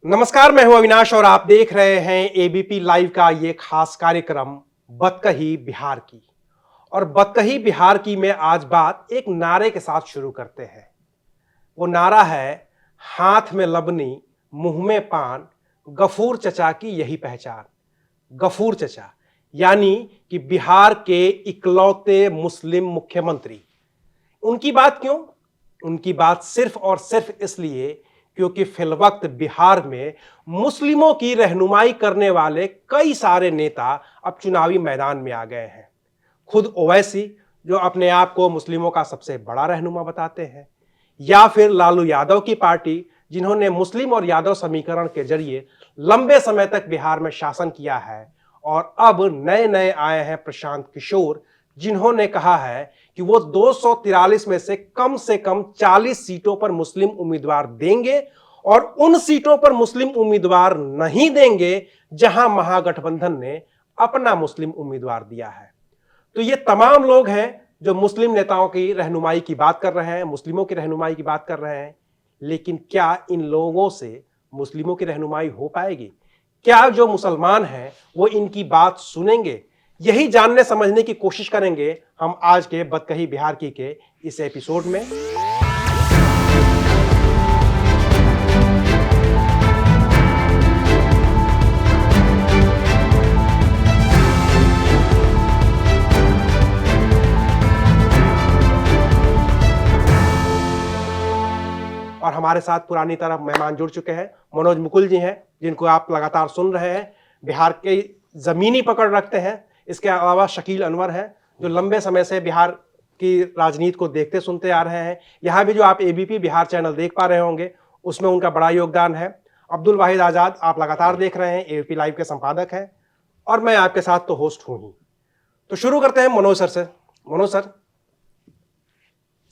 नमस्कार, मैं हूं अविनाश और आप देख रहे हैं एबीपी लाइव का ये खास कार्यक्रम बतकही बिहार की। और बतकही बिहार की में आज बात एक नारे के साथ शुरू करते हैं। वो नारा है, हाथ में लबनी मुंह में पान, गफूर चचा की यही पहचान। गफूर चचा यानी कि बिहार के इकलौते मुस्लिम मुख्यमंत्री। उनकी बात क्यों? उनकी बात सिर्फ और सिर्फ इसलिए क्योंकि फिलवक्त बिहार में मुस्लिमों की रहनुमाई करने वाले कई सारे नेता अब चुनावी मैदान में आ गए हैं। खुद ओवैसी, जो अपने आप को मुस्लिमों का सबसे बड़ा रहनुमा बताते हैं, या फिर लालू यादव की पार्टी, जिन्होंने मुस्लिम और यादव समीकरण के जरिए लंबे समय तक बिहार में शासन किया है, और अब नए नए आए हैं प्रशांत किशोर, जिन्होंने कहा है कि वो 243 में से कम 40 सीटों पर मुस्लिम उम्मीदवार देंगे और उन सीटों पर मुस्लिम उम्मीदवार नहीं देंगे जहां महागठबंधन ने अपना मुस्लिम उम्मीदवार दिया है। तो ये तमाम लोग हैं जो मुस्लिम नेताओं की रहनुमाई की बात कर रहे हैं, मुस्लिमों की रहनुमाई की बात कर रहे हैं। लेकिन क्या इन लोगों से मुस्लिमों की रहनुमाई हो पाएगी? क्या जो मुसलमान हैं वो इनकी बात सुनेंगे? यही जानने समझने की कोशिश करेंगे हम आज के बतकही बिहार की के इस एपिसोड में। और हमारे साथ पुरानी तरह मेहमान जुड़ चुके हैं। मनोज मुकुल जी हैं, जिनको आप लगातार सुन रहे हैं, बिहार के जमीनी पकड़ रखते हैं। इसके अलावा शकील अनवर हैं, जो लंबे समय से बिहार की राजनीति को देखते सुनते आ रहे हैं। यहाँ भी जो आप एबीपी बिहार चैनल देख पा रहे होंगे, उसमें उनका बड़ा योगदान है। अब्दुल वाहिद आजाद, आप लगातार देख रहे हैं, एबीपी लाइव के संपादक हैं। और मैं आपके साथ तो होस्ट हूं ही। तो शुरू करते हैं मनोज सर से। मनोज सर,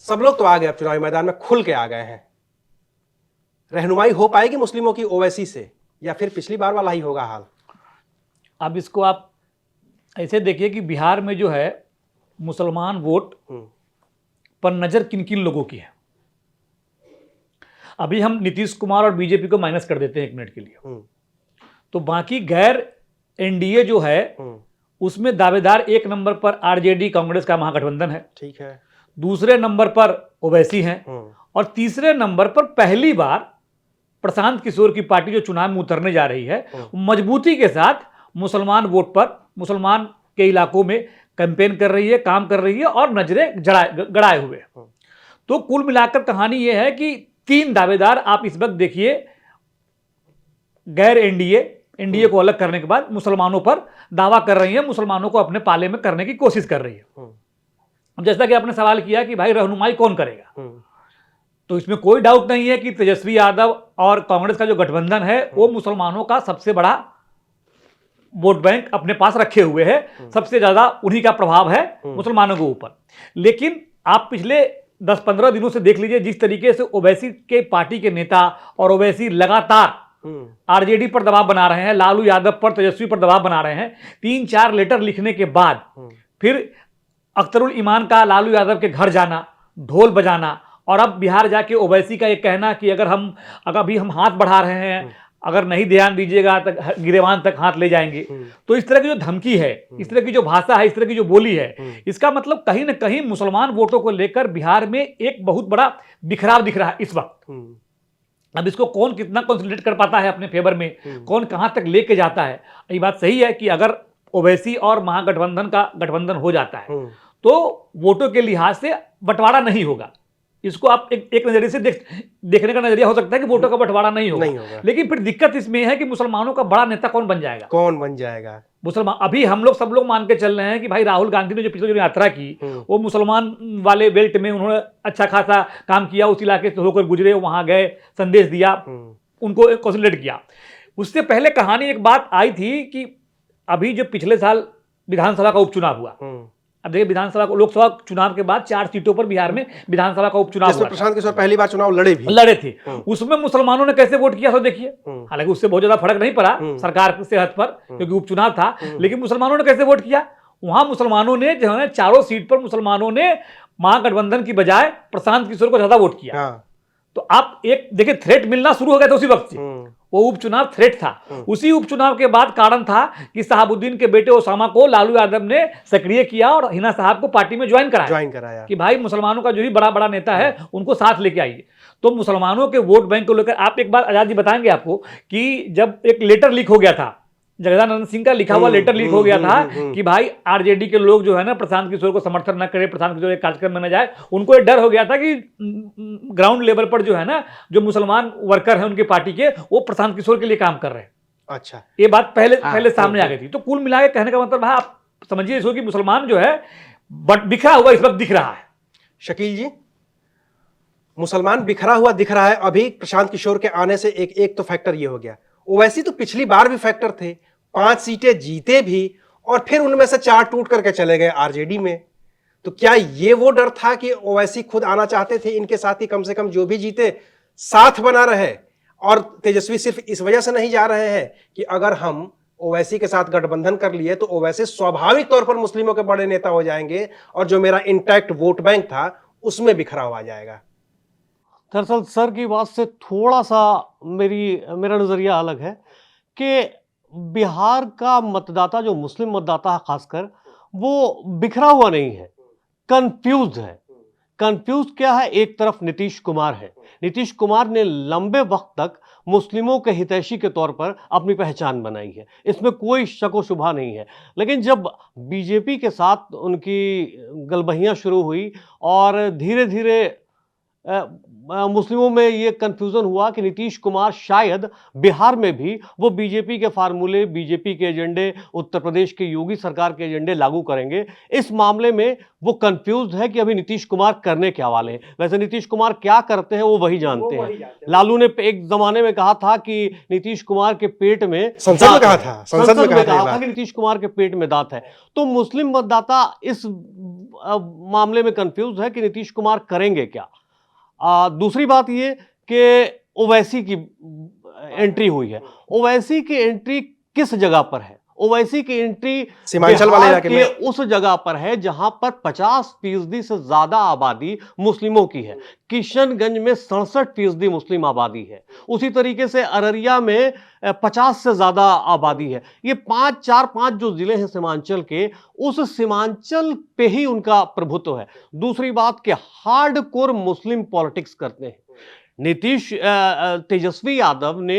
सब लोग तो आ गए अब चुनावी मैदान में, खुल के आ गए हैं। रहनुमाई हो पाएगी मुस्लिमों की ओवैसी से, या फिर पिछली बार वाला ही होगा हाल? अब इसको आप ऐसे देखिए कि बिहार में जो है मुसलमान वोट पर नजर किन किन लोगों की है। अभी हम नीतीश कुमार और बीजेपी को माइनस कर देते हैं एक मिनट के लिए, तो बाकी गैर एनडीए जो है उसमें दावेदार एक नंबर पर आरजेडी कांग्रेस का महागठबंधन है, ठीक है। दूसरे नंबर पर ओवैसी हैं, और तीसरे नंबर पर पहली बार प्रशांत किशोर की पार्टी जो चुनाव में उतरने जा रही है, मजबूती के साथ मुसलमान वोट पर, मुसलमान के इलाकों में कैंपेन कर रही है, काम कर रही है और नजरें गड़ाए हुए। तो कुल मिलाकर कहानी यह है कि तीन दावेदार आप इस वक्त देखिए, गैर एनडीए को अलग करने के बाद मुसलमानों पर दावा कर रही है, मुसलमानों को अपने पाले में करने की कोशिश कर रही है। जैसा कि आपने सवाल किया कि भाई रहनुमाई कौन करेगा, तो इसमें कोई डाउट नहीं है कि तेजस्वी यादव और कांग्रेस का जो गठबंधन है वो मुसलमानों का सबसे बड़ा वोट बैंक अपने पास रखे हुए है, सबसे ज्यादा उन्हीं का प्रभाव है मुसलमानों के ऊपर। लेकिन आप पिछले 10-15 दिनों से देख लीजिए, जिस तरीके से ओवैसी के पार्टी के नेता और ओवैसी लगातार आरजेडी पर दबाव बना रहे हैं, लालू यादव पर, तेजस्वी पर दबाव बना रहे हैं। 3-4 लेटर लिखने के बाद फिर अख्तरुल ईमान का लालू यादव के घर जाना, ढोल बजाना, और अब बिहार जाके ओवैसी का ये कहना कि अगर अभी हम हाथ बढ़ा रहे हैं, अगर नहीं ध्यान दीजिएगा तक गिरेवान तक हाथ ले जाएंगे। तो इस तरह की जो धमकी है, इस तरह की जो भाषा है, इस तरह की जो बोली है, इसका मतलब कहीं ना कहीं मुसलमान वोटों को लेकर बिहार में एक बहुत बड़ा बिखराव दिख रहा है इस वक्त। अब इसको कौन कितना कंसोलिडेट कर पाता है अपने फेवर में, कौन कहां तक लेके जाता है। ये बात सही है कि अगर ओवैसी और महागठबंधन का गठबंधन हो जाता है तो वोटों के लिहाज से बंटवारा नहीं होगा। इसको आप एक नजरिए से देखने का नजरिया हो सकता है कि वोटों का बंटवारा नहीं होगा। लेकिन फिर दिक्कत इसमें है कि मुसलमानों का बड़ा नेता कौन बन जाएगा। मुसलमान, अभी हम लोग सब लोग मान के चल रहे हैं कि भाई राहुल गांधी ने जो पिछले जो यात्रा की वो मुसलमान वाले बेल्ट में उन्होंने अच्छा खासा काम किया, उस इलाके से होकर गुजरे, वहां गए, संदेश दिया, उनको कंसोलिडेट किया। उससे पहले कहानी एक बात आई थी कि अभी जो पिछले साल विधानसभा का उपचुनाव हुआ, अब देखिए विधानसभा लोकसभा चुनाव के बाद 4 सीटों पर बिहार में विधानसभा का उपचुनाव हुआ, प्रशांत किशोर पहली बार चुनाव लड़े थे। उसमें मुसलमानों ने कैसे वोट किया तो देखिए। हालांकि उससे बहुत ज्यादा फर्क नहीं पड़ा सरकार के हद पर, क्योंकि उपचुनाव था, लेकिन मुसलमानों ने कैसे वोट किया, वहां मुसलमानों ने जो है 4 सीट पर मुसलमानों ने महागठबंधन की बजाय प्रशांत किशोर को ज्यादा वोट किया। तो आप एक देखिए, थ्रेट मिलना शुरू हो गया था उसी वक्त से। वो उपचुनाव थ्रेट था। उसी उपचुनाव के बाद कारण था कि शहाबुद्दीन के बेटे ओसामा को लालू यादव ने सक्रिय किया और हिना साहब को पार्टी में ज्वाइन कराया कि भाई मुसलमानों का जो भी बड़ा बड़ा नेता है उनको साथ लेके आइए। तो मुसलमानों के वोट बैंक को लेकर आप एक बार आजाद जी बताएंगे आपको कि जब एक लेटर लीक हो गया था, जगदानंद सिंह का लिखा हुआ लेटर लीक हो गया था कि भाई आरजेडी के लोग जो है ना प्रशांत किशोर को समर्थन न करें, प्रशांत किशोर एक कार्यक्रम में न जाए। उनको एक डर हो गया था कि ग्राउंड लेवल पर जो है ना जो मुसलमान वर्कर हैं उनकी पार्टी के, वो प्रशांत किशोर के लिए काम कर रहे हैं। अच्छा, ये बात पहले सामने आ गई थी। तो कुल मिला के कहने का मतलब है, आप समझिए इसको कि मुसलमान जो है बिखरा हुआ इस वक्त दिख रहा है। शकील जी, मुसलमान बिखरा हुआ दिख रहा है। अभी प्रशांत किशोर के आने से एक तो फैक्टर ये हो गया। ओवैसी तो पिछली बार भी फैक्टर थे, 5 सीटें जीते भी और फिर उनमें से 4 टूट करके चले गए आरजेडी में। तो क्या ये वो डर था कि ओवैसी खुद आना चाहते थे, इनके साथ ही कम से कम जो भी जीते साथ बना रहे? और तेजस्वी सिर्फ इस वजह से नहीं जा रहे हैं कि अगर हम ओवैसी के साथ गठबंधन कर लिए तो ओवैसी स्वाभाविक तौर पर मुस्लिमों के बड़े नेता हो जाएंगे और जो मेरा इंटैक्ट वोट बैंक था उसमें बिखराव आ जाएगा। दरअसल सर की बात से थोड़ा सा मेरा नज़रिया अलग है कि बिहार का मतदाता, जो मुस्लिम मतदाता है खासकर, वो बिखरा हुआ नहीं है, कंफ्यूज है। कंफ्यूज क्या है? एक तरफ नीतीश कुमार है। नीतीश कुमार ने लंबे वक्त तक मुस्लिमों के हितैषी के तौर पर अपनी पहचान बनाई है, इसमें कोई शक व शुबा नहीं है। लेकिन जब बीजेपी के साथ उनकी गलबहियां शुरू हुई और धीरे धीरे मुस्लिमों में ये कंफ्यूजन हुआ कि नीतीश कुमार शायद बिहार में भी वो बीजेपी के फार्मूले, बीजेपी के एजेंडे, उत्तर प्रदेश के योगी सरकार के एजेंडे लागू करेंगे। इस मामले में वो कंफ्यूज है कि अभी नीतीश कुमार करने क्या वाले हैं। वैसे नीतीश कुमार क्या करते हैं वो वही जानते हैं। लालू ने एक जमाने में कहा था कि नीतीश कुमार के पेट में संसद में कहा था कि नीतीश कुमार के पेट में दांत है। तो मुस्लिम मतदाता इस मामले में कंफ्यूज है कि नीतीश कुमार करेंगे क्या। दूसरी बात ये कि ओवैसी की एंट्री हुई है। ओवैसी की एंट्री किस जगह पर है? ओवैसी की एंट्री सीमांचल वाले इलाके में उस जगह पर है जहां पर 50% से ज्यादा आबादी मुस्लिमों की है। किशनगंज में 67% मुस्लिम आबादी है। उसी तरीके से अररिया में 50 से ज्यादा आबादी है। ये 5 जो जिले हैं सीमांचल के, उस सीमांचल पे ही उनका प्रभुत्व है। दूसरी बात कि हार्डकोर मुस्लिम पॉलिटिक्स करते हैं। तेजस्वी यादव ने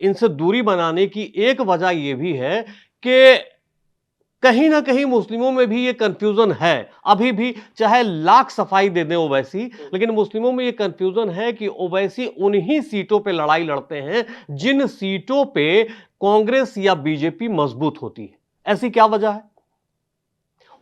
इनसे दूरी बनाने की एक वजह यह भी है कि कहीं ना कहीं मुस्लिमों में भी ये कंफ्यूजन है। अभी भी चाहे लाख सफाई दे दें ओवैसी, लेकिन मुस्लिमों में ये कंफ्यूजन है कि ओवैसी उन्हीं सीटों पे लड़ाई लड़ते हैं जिन सीटों पे कांग्रेस या बीजेपी मजबूत होती है। ऐसी क्या वजह है?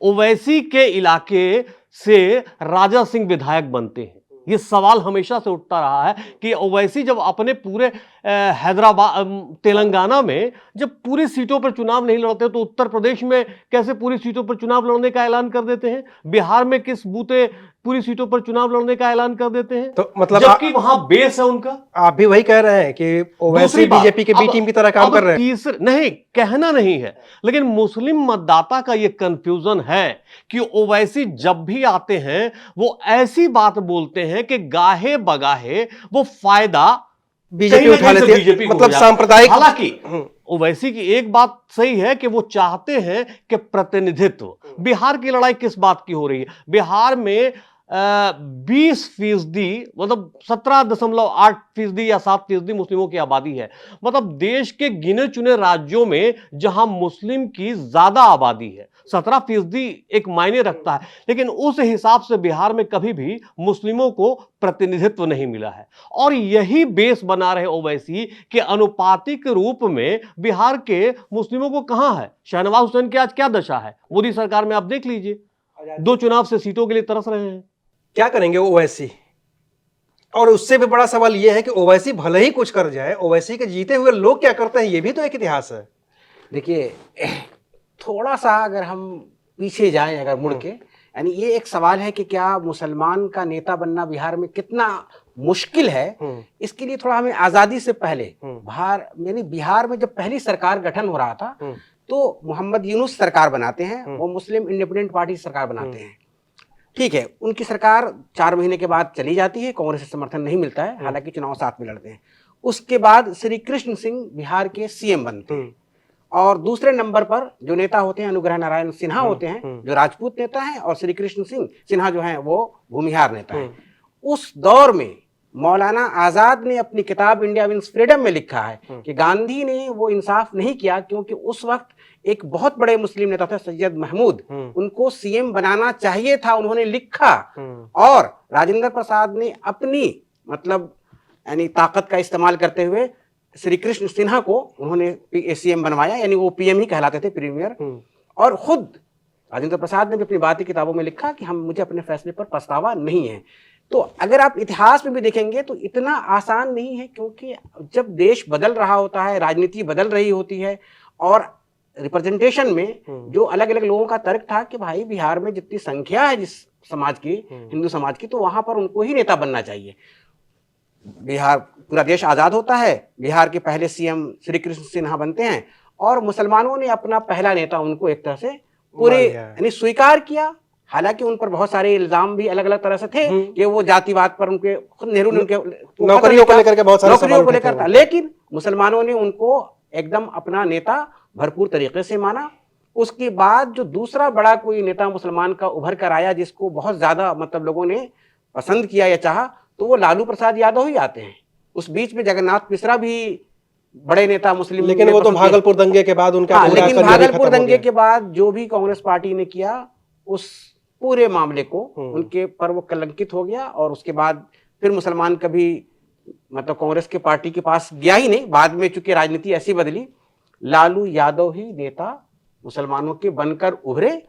ओवैसी के इलाके से राजा सिंह विधायक बनते हैं। ये सवाल हमेशा से उठता रहा है कि ओवैसी जब अपने पूरे हैदराबाद, तेलंगाना में जब पूरी सीटों पर चुनाव नहीं लड़ते तो उत्तर प्रदेश में कैसे पूरी सीटों पर चुनाव लड़ने का ऐलान कर देते हैं? बिहार में किस बूते पूरी सीटों पर चुनाव लड़ने का ऐलान कर देते हैं? तो मतलब जबकि वहां बेस है उनका। आप भी वही कह रहे हैं कि ओवैसी बीजेपी के बी टीम की तरह काम कर रहे हैं। नहीं, कहना नहीं है, लेकिन मुस्लिम मतदाता का यह कंफ्यूजन है कि ओवैसी जब भी आते हैं वो ऐसी बात बोलते हैं कि गाहे बगाहे वो फायदा बीजेपी उठा लेती है, मतलब सांप्रदायिक। हालांकि ओवैसी की एक बात सही है कि वो चाहते हैं कि प्रतिनिधित्व। बिहार की लड़ाई किस बात की हो रही है? बिहार में 20% मतलब 17.8% या 7% मुस्लिमों की आबादी है। मतलब देश के गिने चुने राज्यों में जहां मुस्लिम की ज्यादा आबादी है, 17% एक मायने रखता है। लेकिन उस हिसाब से बिहार में कभी भी मुस्लिमों को प्रतिनिधित्व नहीं मिला है। और यही बेस बना रहे ओवैसी के अनुपातिक रूप में बिहार के मुस्लिमों को कहां है। शहनवाज हुसैन की आज क्या दशा है? मोदी सरकार में आप देख लीजिए, 2 चुनाव से सीटों के लिए तरस रहे हैं। क्या करेंगे ओवैसी? और उससे भी बड़ा सवाल यह है कि ओवैसी भले ही कुछ कर जाए, ओवैसी के जीते हुए लोग क्या करते हैं, यह भी तो एक इतिहास है। देखिए, थोड़ा सा अगर हम पीछे जाएं, अगर मुड़ के, यानी ये एक सवाल है कि क्या मुसलमान का नेता बनना बिहार में कितना मुश्किल है। इसके लिए थोड़ा हमें आजादी से पहले बिहार में जब पहली सरकार गठन हो रहा था तो मोहम्मद यूनुस सरकार बनाते हैं, वो मुस्लिम इंडिपेंडेंट पार्टी सरकार बनाते हैं। ठीक है, उनकी सरकार 4 महीने के बाद चली जाती है, कांग्रेस से समर्थन नहीं मिलता है, हालांकि चुनाव साथ में लड़ते हैं। उसके बाद श्री कृष्ण सिंह बिहार के सीएम बनते हैं, और दूसरे नंबर पर जो नेता होते हैं अनुग्रह नारायण सिन्हा होते हैं, जो राजपूत नेता हैं, और श्री कृष्ण सिंह सिन्हा जो हैं वो भूमिहार नेता हैं। उस दौर में मौलाना आजाद ने अपनी किताब इंडिया विंस फ्रीडम में लिखा है कि गांधी ने वो इंसाफ नहीं किया, क्योंकि उस वक्त एक बहुत बड़े मुस्लिम नेता थे सैयद महमूद, उनको सीएम बनाना चाहिए था, उन्होंने लिखा, और राजेंद्र प्रसाद ने अपनी मतलब यानी ताकत का इस्तेमाल करते हुए श्री कृष्ण सिन्हा को उन्होंने सीएम बनवाया, यानी वो पीएम ही कहलाते थे, प्रीमियर। और खुद राजेंद्र प्रसाद ने भी अपनी बात की किताबों में लिखा कि मुझे अपने फैसले पर पछतावा नहीं है। तो अगर आप इतिहास में भी देखेंगे तो इतना आसान नहीं है, क्योंकि जब देश बदल रहा होता है, राजनीति बदल रही होती है, और रिप्रेजेंटेशन में जो अलग अलग लोगों का तर्क था कि भाई बिहार में जितनी संख्या है जिस समाज की, हिंदू समाज की, तो वहां पर उनको ही नेता बनना चाहिए। बिहार, पूरा देश आजाद होता है, बिहार के पहले सीएम श्री कृष्ण सिन्हा बनते हैं, और मुसलमानों ने अपना पहला नेता उनको एक तरह से पूरे यानी स्वीकार किया। हालांकि उन पर बहुत सारे इल्जाम भी अलग अलग तरह से थे कि वो जातिवाद पर उनके, खुद नेहरू ने उनके नौकरियों को लेकर के बहुत सारे नौकरियों को लेकर था, लेकिन मुसलमानों ने उनको एकदम अपना नेता भरपूर तरीके से माना। उसके बाद जो दूसरा बड़ा कोई नेता मुसलमान का उभर कर आया जिसको बहुत ज्यादा मतलब लोगों ने पसंद किया या चाहा, तो वो लालू प्रसाद यादव ही आते हैं। उस बीच में जगन्नाथ मिश्रा भी बड़े नेता मुस्लिम, लेकिन वो तो भागलपुर दंगे के बाद उनका लेकिन भागलपुर दंगे के बाद जो भी कांग्रेस पार्टी ने किया उस पूरे मामले को उनके पर वो कलंकित हो गया, और उसके बाद फिर मुसलमान कभी मतलब कांग्रेस के पार्टी के पास गया ही नहीं। बाद में चूंकि राजनीति ऐसी बदली, लालू यादव ही नेता मुसलमानों के बनकर उभरे,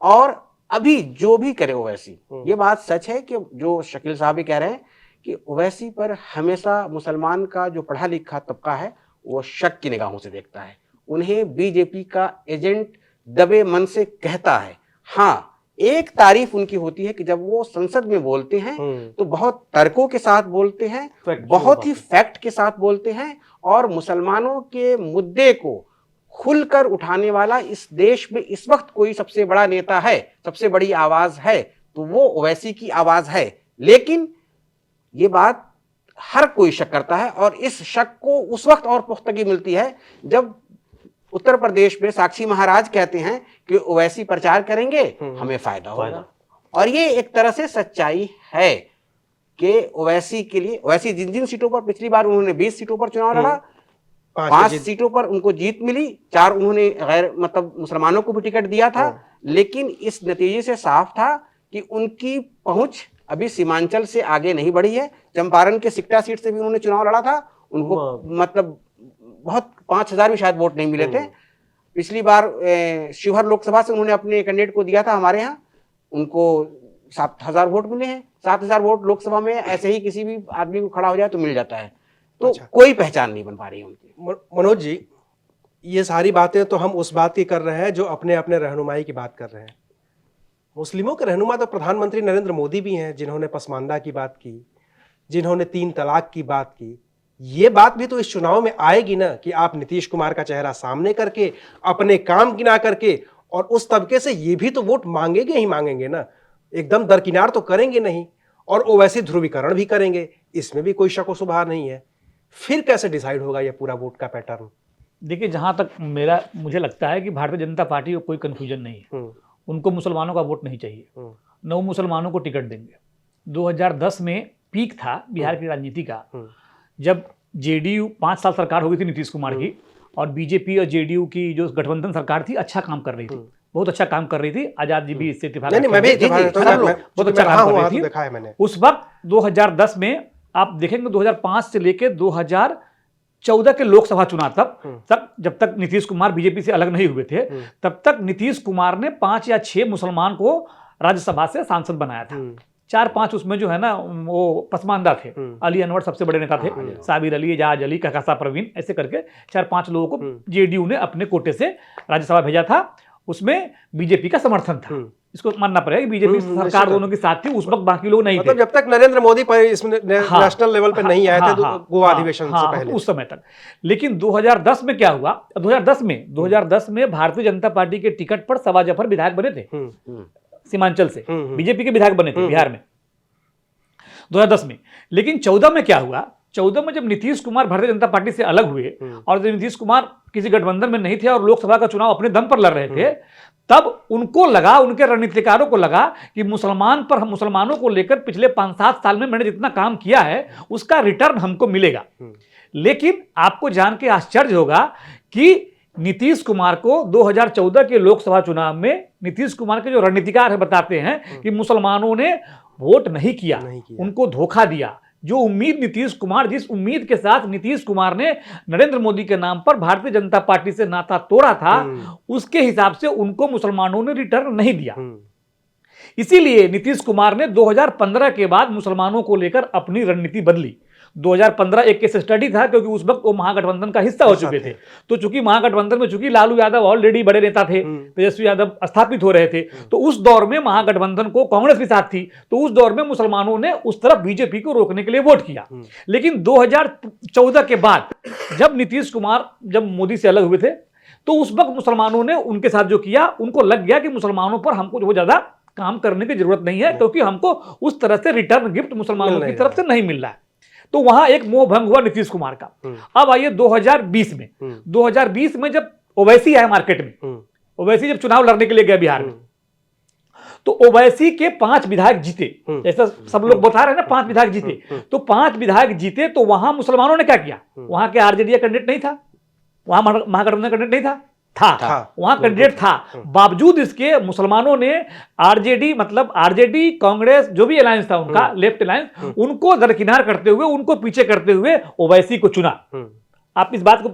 और अभी जो भी करे ओवैसी, ये बात सच है कि जो शकील साहब भी कह रहे हैं कि ओवैसी पर हमेशा मुसलमान का जो पढ़ा लिखा तबका है वो शक की निगाहों से देखता है, उन्हें बीजेपी का एजेंट दबे मन से कहता है। हाँ, एक तारीफ उनकी होती है कि जब वो संसद में बोलते हैं तो बहुत तर्कों के साथ बोलते हैं, बहुत ही फैक्ट के साथ बोलते हैं, और मुसलमानों के मुद्दे को खुलकर उठाने वाला इस देश में इस वक्त कोई सबसे बड़ा नेता है, सबसे बड़ी आवाज है, तो वो ओवैसी की आवाज है। लेकिन ये बात हर कोई शक करता है, और इस शक को उस वक्त और पुख्तगी मिलती है जब उत्तर प्रदेश में साक्षी महाराज कहते हैं कि ओवैसी प्रचार करेंगे हमें फायदा होगा। और ये एक तरह से सच्चाई है कि ओवैसी के लिए, ओवैसी जिन जिन सीटों पर पिछली बार उन्होंने 20 सीटों पर चुनाव लड़ा, 5 सीटों पर उनको जीत मिली, 4 उन्होंने गैर मतलब मुसलमानों को भी टिकट दिया था। लेकिन इस नतीजे से साफ था कि उनकी पहुंच अभी सीमांचल से आगे नहीं बढ़ी है। चंपारण के सिकटा सीट से भी उन्होंने चुनाव लड़ा था, उनको मतलब बहुत 5000 भी शायद वोट नहीं मिले थे। पिछली बार शिवहर लोकसभा से उन्होंने अपने कैंडिडेट को दिया था हमारे यहाँ, उनको 7000 वोट मिले हैं। 7000 वोट लोकसभा में ऐसे ही किसी भी आदमी को खड़ा हो जाए तो मिल जाता है। तो कोई पहचान नहीं बन पा रही है उनकी। मनोज जी, ये सारी बातें तो हम उस बात की कर रहे हैं जो अपने अपने रहनुमाई की बात कर रहे हैं। मुस्लिमों के रहनुमा तो प्रधानमंत्री नरेंद्र मोदी भी हैं, जिन्होंने पसमानदा की बात की, जिन्होंने 3 तलाक की बात की। ये बात भी तो इस चुनाव में आएगी ना कि आप नीतीश कुमार का चेहरा सामने करके, अपने काम गिना करके, और उस तबके से ये भी तो वोट मांगेंगे ही मांगेंगे ना, एकदम दरकिनार तो करेंगे नहीं, और ओवैसी ध्रुवीकरण भी करेंगे, इसमें भी कोई शक व शुबहा नहीं है। फिर कैसे डिसाइड होगा ये पूरा वोट का पैटर्न? देखिए, जहां तक मुझे लगता है कि भारतीय जनता पार्टी को कोई कंफ्यूजन नहीं है, उनको मुसलमानों का वोट नहीं चाहिए, न वो मुसलमानों को टिकट देंगे। 2010 में पीक था बिहार की राजनीति का, जब जेडीयू 5 साल सरकार हो गई थी नीतीश कुमार की, और बीजेपी और जेडीयू की जो गठबंधन सरकार थी अच्छा काम कर रही थी, बहुत अच्छा काम कर रही थी। आजाद जी भी इससे इत्तेफाक, मैं भी बहुत अच्छा काम कर रही थी। उस वक्त 2010 में आप देखेंगे 2005 से लेकर 2014 के लोकसभा चुनाव तक जब तक नीतीश कुमार बीजेपी से अलग नहीं हुए थे, तब तक नीतीश कुमार ने 5 या 6 मुसलमान को राज्यसभा से सांसद बनाया था। 4-5 उसमें जो है ना वो पसमानदा थे। अली अनवर सबसे बड़े नेता थे, साबिर अली, एजाज अली, कहकशा परवीन, ऐसे करके 4-5 लोगों को जेडीयू ने अपने कोटे से राज्यसभा भेजा था। उसमें बीजेपी का समर्थन था, इसको मानना पड़ेगा कि बीजेपी सरकार दोनों के साथ थी। उस वक्त बाकी लोग नहीं थे, जब तक नरेंद्र मोदी पर इसमें नेशनल लेवल पे नहीं आए थे गोवा अधिवेशन से पहले, उस समय तक। लेकिन 2010 में क्या हुआ? 2010 में भारतीय जनता पार्टी के टिकट पर सवा जफर विधायक बने थे सीमांचल से, बीजेपी के विधायक बने थे बिहार में 2010 में। लेकिन 14 में क्या हुआ? 2014 में जब नीतीश कुमार भारतीय जनता पार्टी से अलग हुए और जब नीतीश कुमार किसी गठबंधन में नहीं थे और लोकसभा का चुनाव अपने दम पर लड़ रहे थे, तब उनको लगा, उनके रणनीतिकारों को लगा कि मुसलमानों को लेकर पिछले 5-7 साल में मैंने जितना काम किया है उसका रिटर्न हमको मिलेगा। लेकिन आपको जान के आश्चर्य होगा कि नीतीश कुमार को 2014 के लोकसभा चुनाव में नीतीश कुमार के जो रणनीतिकार है बताते हैं कि मुसलमानों ने वोट नहीं किया, उनको धोखा दिया। जो उम्मीद जिस उम्मीद के साथ नीतीश कुमार ने नरेंद्र मोदी के नाम पर भारतीय जनता पार्टी से नाता तोड़ा था, उसके हिसाब से उनको मुसलमानों ने रिटर्न नहीं दिया। इसीलिए नीतीश कुमार ने 2015 के बाद मुसलमानों को लेकर अपनी रणनीति बदली। 2015 एक केस स्टडी था क्योंकि उस वक्त वो महागठबंधन का हिस्सा हो चुके थे। तो चूंकि महागठबंधन में चूंकि लालू यादव ऑलरेडी बड़े नेता थे, तेजस्वी यादव स्थापित हो रहे थे, तो उस दौर में महागठबंधन को कांग्रेस भी साथ थी, तो उस दौर में मुसलमानों ने उस तरफ बीजेपी को रोकने के लिए वोट किया। लेकिन 2014 के बाद जब नीतीश कुमार जब मोदी से अलग हुए थे, तो उस वक्त मुसलमानों ने उनके साथ जो किया, उनको लग गया कि मुसलमानों पर हमको जो ज्यादा काम करने की जरूरत नहीं है, क्योंकि हमको उस तरह से रिटर्न गिफ्ट मुसलमानों की तरफ से नहीं मिल रहा है। तो वहां एक मोह भंग हुआ नीतीश कुमार का। अब आइए 2020 में, 2020 में जब ओवैसी आए मार्केट में, ओवैसी जब चुनाव लड़ने के लिए गए बिहार में, तो ओवैसी के 5 विधायक जीते। जैसा सब लोग बता रहे हैं ना, 5 विधायक जीते, तो 5 विधायक जीते, तो वहां मुसलमानों ने क्या किया? वहां के आरजेडी कैंडिडेट नहीं था, वहां महागठबंधन कैंडिडेट नहीं था, वहां कैंडिडेट था। बावजूद इसके मुसलमानों ने आरजेडी कांग्रेस जो भी अलायंस था उनका, लेफ्ट अलायंस, उनको दरकिनार करते हुए, उनको पीछे करते हुए ओवैसी को चुना। आप इस बात को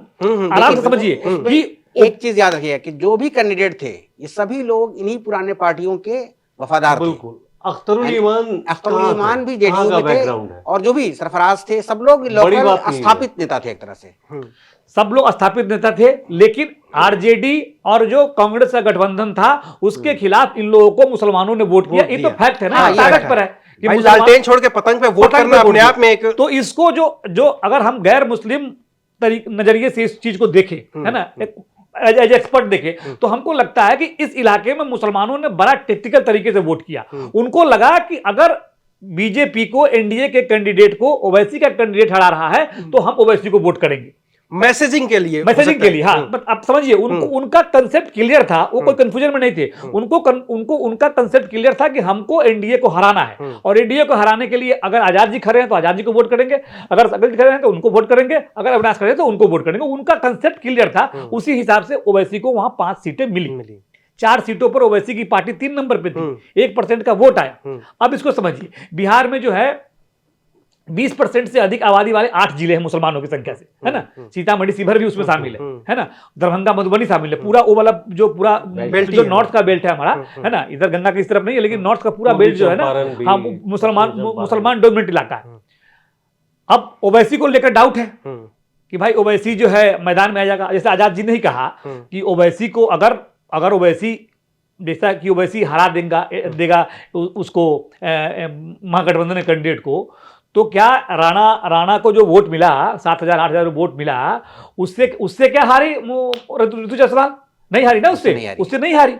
आराम से समझिए कि एक चीज याद रखिएगा कि जो भी कैंडिडेट थे ये सभी लोग इन्हीं पुराने पार्टियों के वफादार थे। बिल्कुल। अख्तरुल ईमान भी जेडीयू में थे, और जो भी सरफराज थे सब लोग लोकल स्थापित नेता थे एक तरह से। सब लोग स्थापित नेता थे, लेकिन आरजेडी और जो कांग्रेस का गठबंधन था उसके खिलाफ इन लोगों को मुसलमानों ने वोट किया। ये तो फैक्ट है ना, कागज पर है कि लालटेन छोड़ के पतंग पे वोट करना अपने आप में एक, तो इसको जो अगर हम गैर मुस्लिम नजरिए से इस चीज को देखें, है ना, एज एक्सपर्ट देखे, तो हमको लगता है कि इस इलाके में मुसलमानों ने बड़ा टेक्निकल तरीके से वोट किया। उनको लगा कि अगर बीजेपी को, एनडीए के कैंडिडेट को ओवैसी का कैंडिडेट हरा रहा है तो हम ओवैसी को वोट करेंगे, मैसेजिंग के लिए। हाँ, आप समझिए, उनका कंसेप्ट क्लियर था, वो कोई कंफ्यूजन में नहीं थे। उनका कंसेप्ट क्लियर था कि हमको एनडीए को हराना है, और एनडीए को हराने के लिए अगर आजाद जी खड़े हैं तो आजाद जी को वोट करेंगे, अगर अकल जी खड़े हैं तो उनको वोट करेंगे, अगर अविनाश खड़े हैं तो उनको वोट करेंगे। उनका कंसेप्ट क्लियर था। उसी हिसाब से ओवैसी को वहां 5 सीटें मिली। 4 सीटों पर ओवैसी की पार्टी 3 नंबर पे थी, 1% का वोट आया। अब इसको समझिए, बिहार में जो है 20% से अधिक आबादी वाले 8 जिले हैं मुसलमानों की संख्या से, है ना। सीतामढ़ी, शिवहर भी उसमें शामिल है ना, दरभंगा, मधुबनी शामिल है। पूरा वो वाला जो पूरा जो नॉर्थ का बेल्ट है हमारा, है ना, इधर गंगा की इस तरफ नहीं है, लेकिन नॉर्थ का पूरा बेल्ट जो है ना, हाँ, मुसलमान डोमिनेट इलाका है। अब ओवैसी को लेकर डाउट है कि भाई ओवैसी जो है मैदान में आ जाएगा। जैसे आजाद जी ने ही कहा कि ओवैसी को अगर ओवैसी, जैसा कि ओवैसी हरा देगा उसको महागठबंधन के कैंडिडेट को, तो क्या राणा को जो वोट मिला, 7,000-8,000 वोट मिला, उससे क्या हारी ऋतु जायसवाल? नहीं हारी ना, उससे नहीं हारी।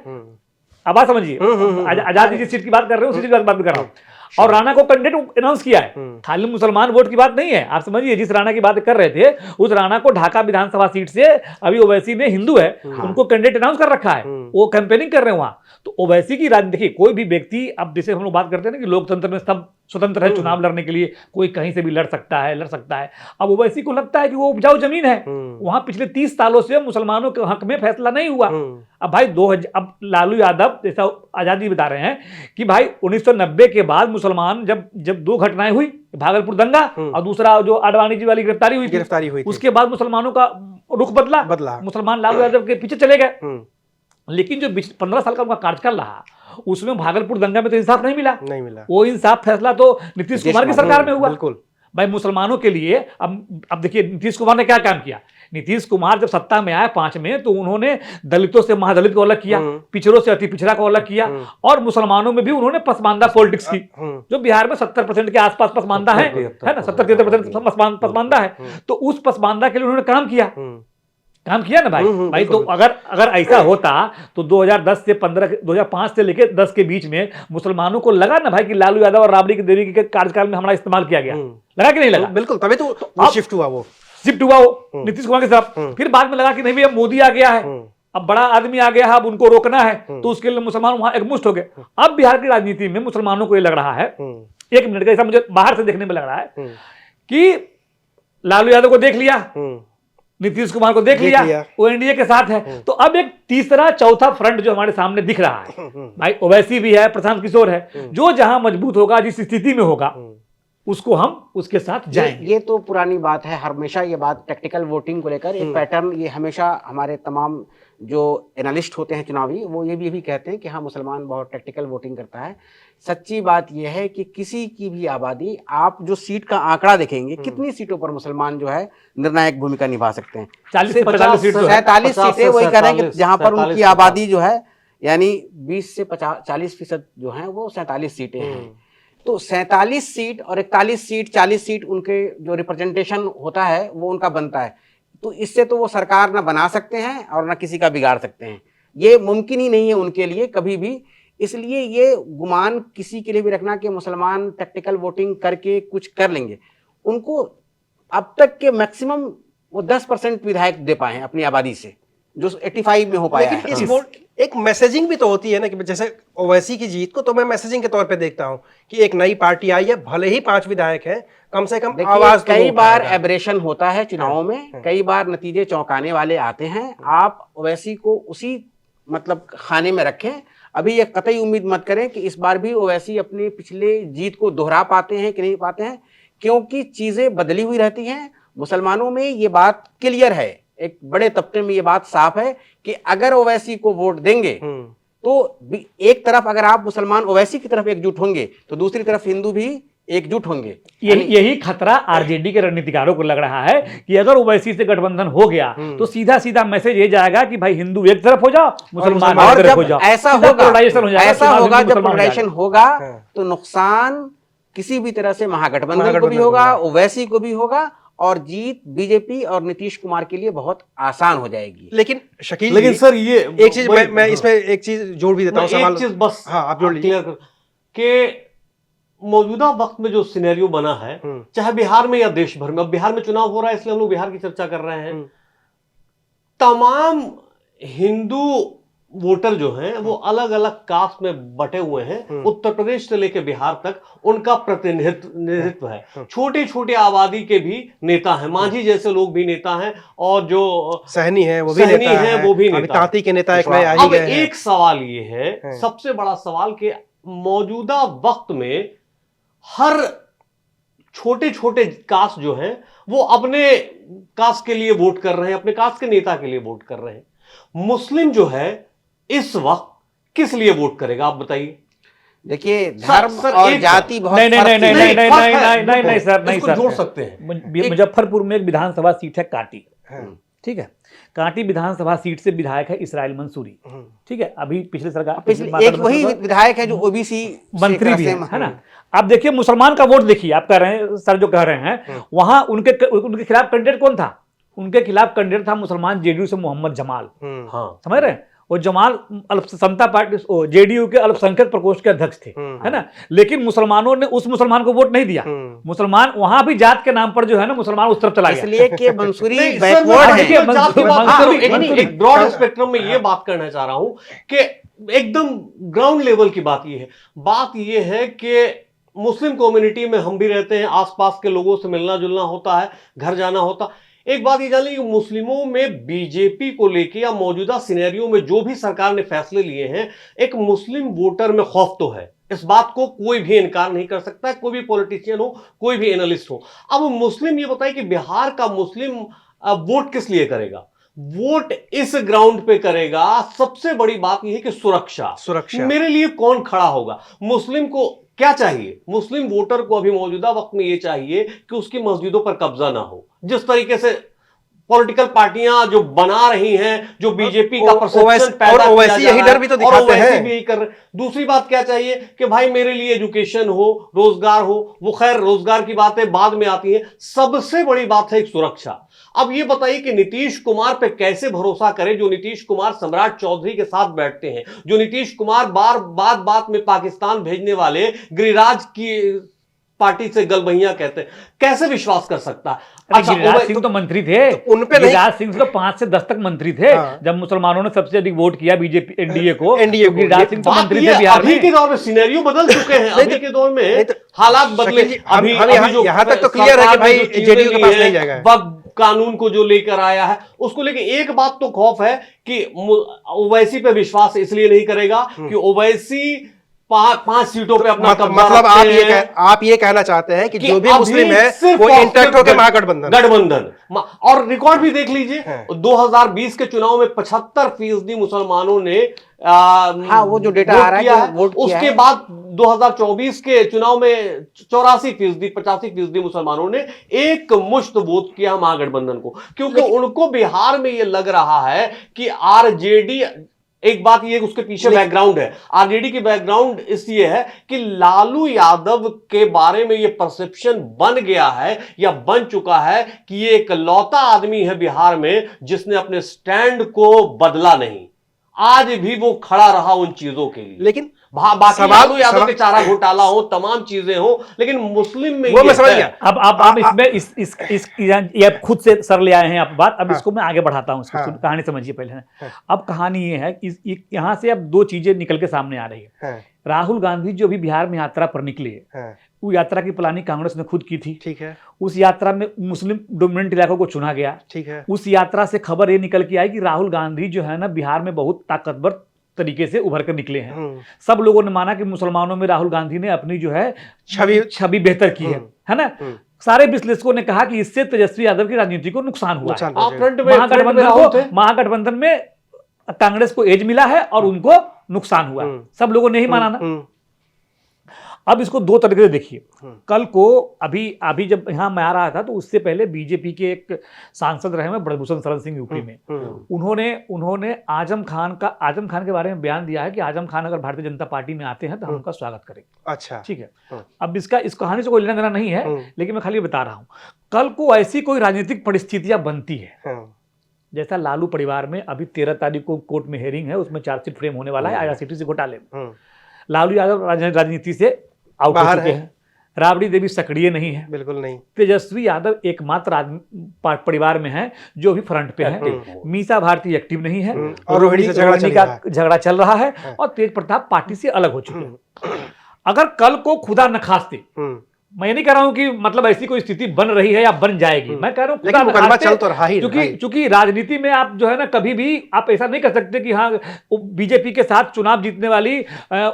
अब बात समझिए, आजाद जी जिस सीट की बात कर रहे हो उसी की बात कर रहा हूं। और राणा को कैंडिडेट अनाउंस किया है, खाली मुसलमान वोट की बात नहीं है। आप समझिए, जिस राणा की बात कर रहे थे, उस राणा को ढाका विधानसभा सीट से अभी ओवैसी ने, हिंदू है, उनको कैंडिडेट अनाउंस कर रखा है, वो कैंपेनिंग कर रहे हैं वहां। तो ओवैसी की राजनीति देखिए, कोई भी व्यक्ति, अब जैसे हम लोग बात करते हैं ना कि लोकतंत्र में सब स्वतंत्र है, चुनाव लड़ने के लिए कोई कहीं से भी लड़ सकता है। अब ओवैसी को लगता है कि वो उपजाऊ जमीन है, वहां पिछले 30 सालों से मुसलमानों के हक में फैसला नहीं हुआ। अब भाई अब लालू यादव, जैसा आजादी बता रहे हैं कि भाई 1990 के बाद मुसलमान जब 2 घटनाएं हुई, भागलपुर दंगा और दूसरा जो आडवाणी जी वाली गिरफ्तारी हुई थी, उसके बाद मुसलमानों का रुख बदला, मुसलमान लालू यादव के पीछे चले गए। लेकिन जो 15 साल का उनका कार्यकाल रहा, उसमें भागलपुर दंगा में तो इंसाफ नहीं मिला। वो इंसाफ फैसला तो नीतीश कुमार की सरकार में हुआ। बिल्कुल भाई, मुसलमानों के लिए अब देखिए नीतीश कुमार ने क्या काम किया। नीतीश कुमार जब सत्ता में आए 5 में, तो उन्होंने दलितों से महादलित को अलग किया, पिछड़ों से अति पिछड़ा को अलग किया, और मुसलमानों में भी उन्होंने पसमानदा पॉलिटिक्स की, जो बिहार में 70% के आसपास पसमानदा है ना, 70-73% पसमानदा है। तो उस पसमानदा के लिए उन्होंने काम किया। काम किया ना भाई। भाई तो अगर ऐसा होता तो 2005 से लेकर 10 के बीच में मुसलमानों को लगा ना भाई कि लालू यादव और राबड़ी की देवी के कार्यकाल में हमारा इस्तेमाल किया गया, लगा कि नहीं लगा? बिल्कुल, तभी तो अब शिफ्ट हुआ वो नीतीश कुमार के साथ। फिर बाद में लगा कि नहीं भैया मोदी आ गया है, अब बड़ा आदमी आ गया है, अब उनको रोकना है, तो उसके लिए मुसलमान वहां एकमुश्त हो गए। अब बिहार की राजनीति में मुसलमानों को ये लग रहा है, 1 मिनट का ऐसा मुझे बाहर से देखने में लग रहा है कि लालू यादव को देख लिया, नीतीश कुमार को देख लिया, वो एनडीए के साथ है, तो अब एक तीसरा चौथा फ्रंट जो हमारे सामने दिख रहा है भाई, ओवैसी भी है, प्रशांत किशोर है, जो जहां मजबूत होगा, जिस स्थिति में होगा, उसको हम उसके साथ जाएंगे। ये तो पुरानी बात है, हमेशा ये बात टैक्टिकल वोटिंग को लेकर एक पैटर्न, ये हमेशा हमारे तमाम जो एनालिस्ट होते हैं चुनावी, वो ये भी कहते हैं कि हाँ मुसलमान बहुत टैक्टिकल वोटिंग करता है। सच्ची बात यह है कि किसी की भी आबादी, आप जो सीट का आंकड़ा देखेंगे, कितनी सीटों पर मुसलमान जो है निर्णायक भूमिका निभा सकते हैं? 40-45 सीट, 47 सीटें, वही कह रहे हैं कि जहां पर उनकी आबादी जो है यानी 20 से 40% जो है वो 47 सीटें हैं। तो 47 सीट और 41 सीट, 40 सीट उनके जो रिप्रेजेंटेशन होता है वो उनका बनता है। तो इससे तो वो सरकार ना बना सकते हैं और ना किसी का बिगाड़ सकते हैं, ये मुमकिन ही नहीं है उनके लिए कभी भी। इसलिए ये गुमान किसी के लिए भी रखना कि मुसलमान टैक्टिकल वोटिंग करके कुछ कर लेंगे, उनको अब तक के मैक्सिमम वो 10% विधायक दे पाए हैं अपनी आबादी से, जो 85 में हो पाया है। लेकिन इस वोट एक मैसेजिंग भी तो होती है ना, कि जैसे ओवैसी की जीत को तो मैं मैसेजिंग के तौर पे देखता हूं कि एक नई पार्टी आई है, भले ही 5 विधायक हैं, कम से कम आवाज तो कई बार एब्रेशन होता है चुनावों में, कई बार नतीजे चौंकाने वाले आते हैं। आप ओवैसी को उसी मतलब खाने में रखें, अभी ये कतई उम्मीद मत करें कि इस बार भी ओवैसी अपनी पिछले जीत को दोहरा पाते हैं कि नहीं पाते हैं, क्योंकि चीजें बदली हुई रहती हैं। मुसलमानों में ये बात क्लियर है, एक बड़े तबके में ये बात साफ है कि अगर ओवैसी को वोट देंगे तो एक तरफ अगर आप मुसलमान ओवैसी की तरफ एकजुट होंगे तो दूसरी तरफ हिंदू भी एकजुट होंगे। यही खतरा आरजेडी के रणनीतिकारों को लग रहा है कि अगर ओवैसी से गठबंधन हो गया तो सीधा सीधा मैसेज ये जाएगा कि भाई हिंदू एक तरफ हो जाओ, मुसलमान एक तरफ हो जाओ। ऐसा होगा जब पोलराइजेशन होगा तो नुकसान किसी भी तरह से महागठबंधन को भी होगा, ओवैसी को भी होगा, और जीत बीजेपी और नीतीश कुमार के लिए बहुत आसान हो जाएगी। लेकिन शकील, लेकिन सर ये एक चीज मैं इसमें एक चीज जोड़ भी देता हूं, सवाल एक चीज बस हाँ आप जोड़ लीजिए कि मौजूदा वक्त में जो सिनेरियो बना है, चाहे बिहार में या देश भर में, अब बिहार में चुनाव हो रहा है इसलिए हम लोग बिहार की चर्चा कर रहे हैं, तमाम हिंदू वोटर जो हैं वो अलग अलग कास्ट में बटे हुए हैं, उत्तर प्रदेश से लेकर बिहार तक उनका प्रतिनिधित्व है। छोटी छोटी आबादी के भी नेता हैं, मांझी जैसे लोग भी नेता हैं, और जो सहनी है वो भी नेता, तांती के नेता एक नए आ ही गए हैं। एक सवाल ये है, सबसे बड़ा सवाल कि मौजूदा वक्त में हर छोटे छोटे कास्ट जो हैं वो अपने कास्ट के लिए वोट कर रहे हैं, अपने कास्ट के नेता के लिए वोट कर रहे हैं। मुस्लिम जो है इस वक्त किस लिए वोट करेगा, आप बताइए। देखिए धर्म और जाति बहुत नहीं सर, नहीं सर, जोड़ सकते हैं। मुजफ्फरपुर में एक विधानसभा सीट है कांटी, ठीक है, कांटी विधानसभा सीट से विधायक है इसराइल मंसूरी, ठीक है, अभी पिछले सरकार एक वही विधायक है जो ओबीसी मंत्री भी है ना। आप देखिए मुसलमान का वोट देखिए, आप कह रहे हैं सर, जो कह रहे हैं वहां उनके खिलाफ कैंडिडेट कौन था? उनके खिलाफ कैंडिडेट था मुसलमान जेडीयू से मोहम्मद जमाल, हाँ समझ रहे हैं, वो जमाल समता पार्टी जेडीयू के अल्पसंख्यक प्रकोष्ठ के अध्यक्ष थे, है ना। लेकिन मुसलमानों ने उस मुसलमान को वोट नहीं दिया, मुसलमान वहां भी जात के नाम पर जो है ना मुसलमान उस तरफ चला गया, इसलिए कि मंसूरी बैकवर्ड है। एक ब्रॉड स्पेक्ट्रम में ये बात करना चाह रहा हूं कि एकदम ग्राउंड लेवल की बात ये है कि मुस्लिम कम्युनिटी में हम भी रहते हैं, आसपास के लोगों से मिलना जुलना होता है, घर जाना होता। एक बात ये जान लीजिए, मुस्लिमों में बीजेपी को लेके या मौजूदा सिनेरियो में जो भी सरकार ने फैसले लिए हैं, एक मुस्लिम वोटर में खौफ तो है, इस बात को कोई भी इनकार नहीं कर सकता है, कोई भी पॉलिटिशियन हो, कोई भी एनालिस्ट हो। अब मुस्लिम ये बताए कि बिहार का मुस्लिम वोट किस लिए करेगा, वोट इस ग्राउंड पे करेगा। सबसे बड़ी बात यह है कि सुरक्षा, मेरे लिए कौन खड़ा होगा, मुस्लिम को क्या चाहिए, मुस्लिम वोटर को अभी मौजूदा वक्त में यह चाहिए कि उसकी मस्जिदों पर कब्जा ना हो। जिस तरीके से पॉलिटिकल पार्टियां जो बना रही हैं, जो बीजेपी का परसेप्शन ओवैसी पैदा किया जा यही रहा डर है, भी तो और दिखाते ओवैसी हैं। भी यही कर रहे हैं। दूसरी बात क्या चाहिए कि भाई मेरे लिए एजुकेशन हो, रोजगार हो, वो खैर रोजगार की बातें बाद में आती हैं, सबसे बड़ी बात है एक सुरक्षा। अब ये बताइए कि नीतीश कुमार पे कैसे भरोसा करें, जो नीतीश कुमार सम्राट चौधरी के साथ बैठते हैं, जो नीतीश कुमार बात बात में पाकिस्तान भेजने वाले गिरिराज की पार्टी से गलबहिया कहते हैं, कैसे विश्वास कर सकता है? अच्छा, गिरिराज सिंह तो मंत्री थे, उन पे नहीं- गिरिराज सिंह तो 5 से 10 तक मंत्री थे। हाँ। जब मुसलमानों ने सबसे अधिक वोट किया बीजेपी एनडीए को, NDA तो को। गिरिराज सिंह तो बात मंत्री ये थे बिहार अभी में। के दौर में सिनेरियो बदल चुके हैं, नहीं अभी तो- के दौर नहीं में तो- हालात बदले। शकील जी, हम अभी यहाँ- जो यहाँ तक तो क्लियर है कि सरकार ने भाई जो चीजें जेडीयू के ली पास हैं, नहीं जाएगा। वक्फ कानून को जो लेकर आया है उसको लेकर एक बात तो खौफ है कि ओवैसी पे विश्वास इसलिए नहीं करेगा कि ओवैसी 5 सीटों पे अपना कब्जा मतलब रखते हैं। आप ये कहना चाहते हैं कि जो भी अभी मुस्लिम है सिर्फ वो और इंटैक्ट सिर्फ होकर महागठबंधन। गठबंधन और रिकॉर्ड भी देख लीजिए, हाँ। 2020 के चुनाव में 75% मुसलमानों ने हाँ, वो जो डेटा आ रहा है कि वोट किया उसके है। बाद 2024 के चुनाव में 84% 85% मुसलमानों ने एक मुश्त वोट किया महागठबंधन को, क्योंकि उनको बिहार में यह लग रहा है कि आरजेडी, एक बात ये उसके पीछे बैकग्राउंड है, आरजेडी की बैकग्राउंड इसलिए है कि लालू यादव के बारे में ये परसेप्शन बन गया है या बन चुका है कि ये एक लौता आदमी है बिहार में जिसने अपने स्टैंड को बदला नहीं, आज भी वो खड़ा रहा उन चीजों के लिए। लेकिन बाकी लालू यादव के चारा घोटाला हो, तमाम चीजें हो, लेकिन मुस्लिम में वो ये मैं समझ है। गया। अब इसमें इस ये आप खुद से सर ले आए हैं आप बात। अब हाँ। इसको मैं आगे बढ़ाता हूँ, इसको हाँ। कहानी समझिए पहले। हाँ। अब कहानी ये है कि यहाँ से अब 2 चीजें निकल के सामने आ रही है। हाँ, राहुल गांधी जो भी बिहार में यात्रा पर निकले, हाँ, वो यात्रा की प्लानिंग कांग्रेस ने खुद की थी। ठीक है, उस यात्रा में मुस्लिम डोमिनेंट इलाकों को चुना गया। ठीक है। उस यात्रा से खबर ये निकल के आई कि राहुल गांधी जो है ना बिहार में बहुत ताकतवर तरीके से उभर कर निकले हैं। सब लोगों ने माना कि मुसलमानों में राहुल गांधी ने अपनी जो है छवि बेहतर की है ना। सारे विश्लेषकों ने कहा कि इससे तेजस्वी यादव की राजनीति को नुकसान हुआ है। आप फ्रंट में राहुल थे। महागठबंधन में कांग्रेस को एज मिला है और उनको नुकसान हुआ है। सब लोगों ने ही माना ना। अब इसको 2 तरीके से देखिए। कल को अभी जब यहां मैं आ रहा था तो उससे पहले बीजेपी के एक सांसद रहे हैं ब्रजभूषण शरण सिंह यूपी में, उन्होंने आजम खान के बारे में बयान दिया है कि आजम खान अगर भारतीय जनता पार्टी में आते हैं तो हम उनका स्वागत करेंगे। अच्छा, ठीक है। अब इस कहानी से कोई लेना देना नहीं है, लेकिन मैं खाली बता रहा हूं, कल को ऐसी कोई राजनीतिक परिस्थितियां बनती है जैसा लालू परिवार में अभी 13 तारीख को कोर्ट में हेयरिंग है, उसमें चार्जशीट फ्रेम होने वाला है IRCTC घोटाले में। लालू यादव राजनीति से आउट हो चुके हैं। राबड़ी देवी सक्रिय नहीं है, बिल्कुल नहीं। तेजस्वी यादव एकमात्र परिवार में है जो भी फ्रंट पे है। मीसा भारती एक्टिव नहीं है और रोहिणी से झगड़ा चल रहा है और तेज प्रताप पार्टी से अलग हो चुके हैं। अगर कल को खुदा न खास्ते, मैं ये नहीं कह रहा हूं कि मतलब ऐसी कोई स्थिति बन रही है या बन जाएगी, मैं कह रहा हूं खुदा न खास्ते, चल तो रहा ही, क्योंकि राजनीति में आप जो है ना कभी भी आप ऐसा नहीं कर सकते कि हाँ बीजेपी के साथ चुनाव जीतने वाली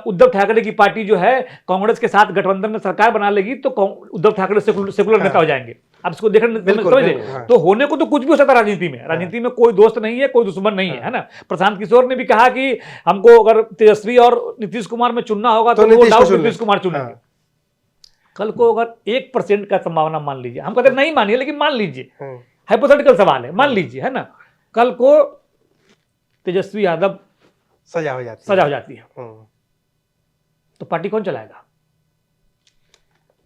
उद्धव ठाकरे की पार्टी जो है कांग्रेस के साथ गठबंधन में सरकार बना लेगी तो उद्धव ठाकरे सेकुलर नेता हो जाएंगे। आप इसको देखना समझे, तो होने को तो कुछ भी हो सकता है राजनीति में। राजनीति में कोई दोस्त नहीं है, कोई दुश्मन नहीं है ना। प्रशांत किशोर ने भी कहा कि हमको अगर तेजस्वी और नीतीश कुमार में चुनना होगा तो नीतीश कुमार चुनेंगे। कल को अगर 1% का संभावना मान लीजिए, हम कहते नहीं मानिए लेकिन मान लीजिए, हाइपोथेटिकल सवाल है, मान लीजिए है ना, कल को तेजस्वी यादव सजा हो जाती है तो पार्टी कौन चलाएगा?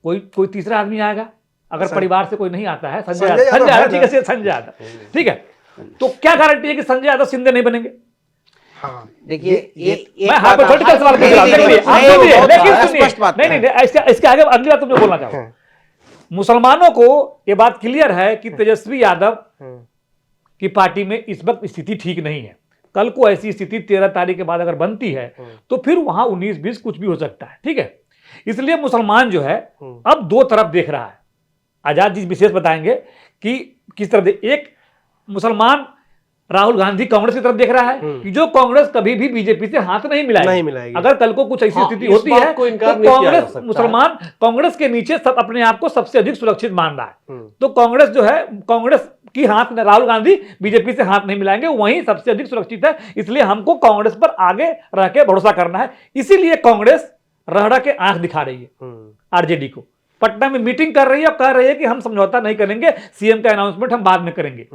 कोई तीसरा आदमी आएगा। अगर परिवार से कोई नहीं आता है, संजय यादव, ठीक है, संजय यादव, ठीक है, तो क्या गारंटी है कि संजय यादव शिंदे नहीं बनेंगे? देखिए मैं हाइपोथेटिकल सवाल पूछ रहा हूं, लेकिन सुनिए, इसके आगे अगली बात तुमने बोलना चाहूंगा। मुसलमानों को यह बात क्लियर है कि तेजस्वी यादव की पार्टी में इस वक्त स्थिति ठीक नहीं है। कल को ऐसी स्थिति 13 तारीख के बाद अगर बनती है तो फिर वहां 19-20 कुछ भी हो सकता है, ठीक है। इसलिए मुसलमान जो है अब 2 तरफ देख रहा है। आजाद जी विशेष बताएंगे कि किस तरह एक मुसलमान राहुल गांधी कांग्रेस की तरफ देख रहा है कि जो कांग्रेस कभी भी बीजेपी से हाथ नहीं मिलाएगी। अगर कल को कुछ ऐसी स्थिति होती है तो कांग्रेस, मुसलमान कांग्रेस के नीचे सब अपने आप को सबसे अधिक सुरक्षित मान रहा है। तो कांग्रेस जो है, कांग्रेस की हाथ में राहुल गांधी बीजेपी से हाथ नहीं मिलाएंगे, वहीं सबसे अधिक सुरक्षित है। इसलिए हमको कांग्रेस पर आगे रह के भरोसा करना है। इसीलिए कांग्रेस रह के आंख दिखा रही है आरजेडी को। पटना में मीटिंग कर रही है और कह रही है कि हम समझौता नहीं करेंगे, सीएम का अनाउंसमेंट हम बाद में करेंगे।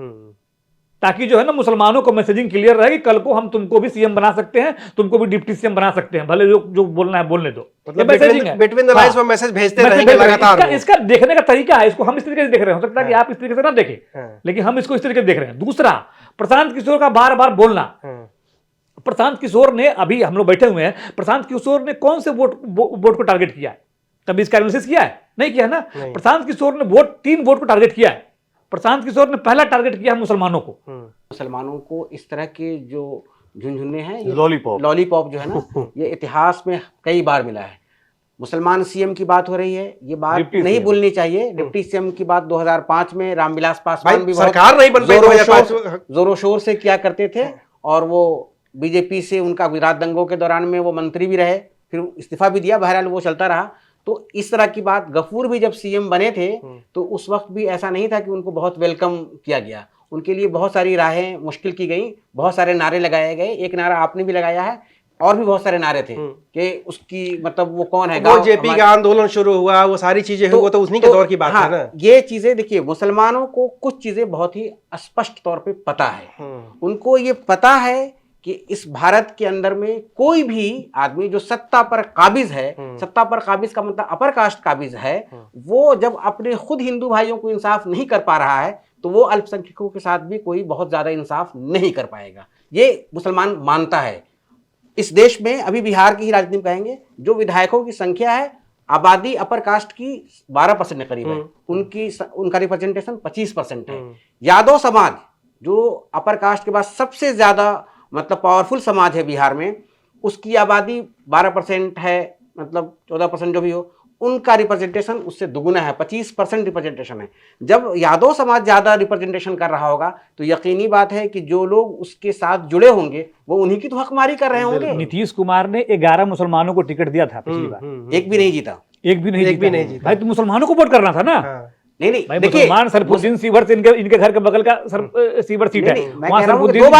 ताकि जो है ना मुसलमानों को मैसेजिंग क्लियर रहे कि कल को हम तुमको भी सीएम बना सकते हैं, तुमको भी डिप्टी सीएम बना सकते हैं, भले जो बोलना है बोलने दो। मतलब ये मैसेजिंग है। बिटवीन द लाइंस वो मैसेज भेजते मैसेज रहेंगे भेज रहे हैं। लगातार। इसका देखने का तरीका है, इसको हम इस तरीके से देख रहे हैं, हो सकता है कि हाँ। आप इस तरीके से ना देखें, हाँ। लेकिन हम इसको इस तरीके से देख रहे हैं। दूसरा, प्रशांत किशोर का बार बार बोलना, प्रशांत किशोर ने, अभी हम लोग बैठे हुए हैं, प्रशांत किशोर ने कौन से वोट को टारगेट किया है? कभी इसका एनालिसिस किया है? नहीं किया ना। प्रशांत किशोर ने 3 वोट को टारगेट किया है। प्रशांत किशोर ने पहला टारगेट किया मुसलमानों को। मुसलमानों को इस तरह के जो झुनझुने हैं, ये लॉलीपॉप जो है ना, ये इतिहास में कई बार मिला है। मुसलमान सीएम की बात हो रही है, ये बात नहीं भूलनी चाहिए। डिप्टी सीएम की बात 2005 में रामविलास पासवान भी सरकार नहीं बन पाई 2005 जोरों शोर से किया करते थे, और वो बीजेपी से उनका गुजरात दंगों के दौरान में वो मंत्री भी रहे, फिर इस्तीफा भी दिया, बहरहाल वो चलता रहा। तो इस तरह की बात, गफूर भी जब सीएम बने थे तो उस वक्त भी ऐसा नहीं था कि उनको बहुत वेलकम किया गया। उनके लिए बहुत सारी राहें मुश्किल की गई, बहुत सारे नारे लगाए गए। एक नारा आपने भी लगाया है, और भी बहुत सारे नारे थे कि उसकी मतलब वो कौन है, वो जेपी का आंदोलन शुरू हुआ, वो सारी चीजें हुई, वो तो उन्हीं के दौर की बात है ना। ये चीजें देखिए, मुसलमानों को कुछ चीजें बहुत ही स्पष्ट तौर पे पता है। उनको ये पता है कि इस भारत के अंदर में कोई भी आदमी जो सत्ता पर काबिज है, सत्ता पर काबिज का मतलब अपर कास्ट काबिज है, वो जब अपने खुद हिंदू भाइयों को इंसाफ नहीं कर पा रहा है तो वो अल्पसंख्यकों के साथ भी कोई बहुत ज्यादा इंसाफ नहीं कर पाएगा। ये मुसलमान मानता है। इस देश में अभी बिहार की ही राजनीति में कहेंगे, जो विधायकों की संख्या है, आबादी अपर कास्ट की 12% के करीब है, उनका रिप्रेजेंटेशन 25% है। यादव समाज जो अपर कास्ट के बाद सबसे ज्यादा मतलब पावरफुल समाज है बिहार में, उसकी आबादी 12% है, मतलब 14% जो भी हो, उनका रिप्रेजेंटेशन उससे दुगुना है, 25% रिप्रेजेंटेशन है। जब यादव समाज ज्यादा रिप्रेजेंटेशन कर रहा होगा तो यकीनी बात है कि जो लोग उसके साथ जुड़े होंगे वो उन्हीं की तो हकमारी कर रहे होंगे। नीतीश कुमार ने 11 मुसलमानों को टिकट दिया था पिछली बार, एक भी नहीं जीता। एक भी नहीं जीता। भाई तो मुसलमानों को वोट करना था ना। नहीं भाई, मुसलमान सरफुद्दीन सीवर से इनके घर के बगल का सीवर सीट है, वहां सरफुद्दीन 2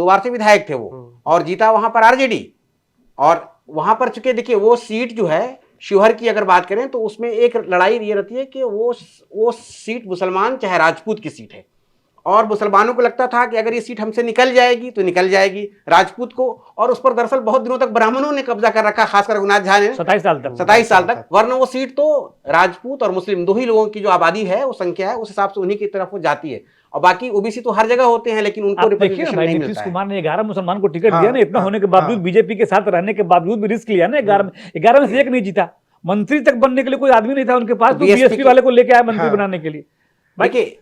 बार से विधायक थे वो, और जीता वहां पर आरजेडी। और वहां पर चूंकि देखिए वो सीट जो है शिवहर की अगर बात करें तो उसमें एक लड़ाई ये रहती है कि वो सीट मुसलमान चाहे राजपूत की सीट है, और मुसलमानों को लगता था कि अगर ये सीट हमसे निकल जाएगी तो निकल जाएगी राजपूत को, और उस पर दरअसल बहुत दिनों तक ब्राह्मणों ने कब्जा कर रखा, खासकर रघुनाथ झा ने 27 साल तक। वरना वो सीट तो राजपूत और मुस्लिम दो ही लोगों की जो आबादी है, वो संख्या है, उस हिसाब से उन्हीं की तरफ वो जाती है। और बाकी ओबीसी तो हर जगह होते हैं, लेकिन उनको रिप्रेजेंटेशन नहीं मिलता है। नीतीश कुमार ने 11 मुसलमान को टिकट दिया ना, इतना होने के बावजूद, बीजेपी के साथ रहने के बावजूद भी रिस्क लिया ना। 11 में से एक नहीं जीता। मंत्री तक बनने के लिए कोई आदमी नहीं था उनके पास, तो बीएसपी वाले को लेके आया मंत्री बनाने के लिए। देखिए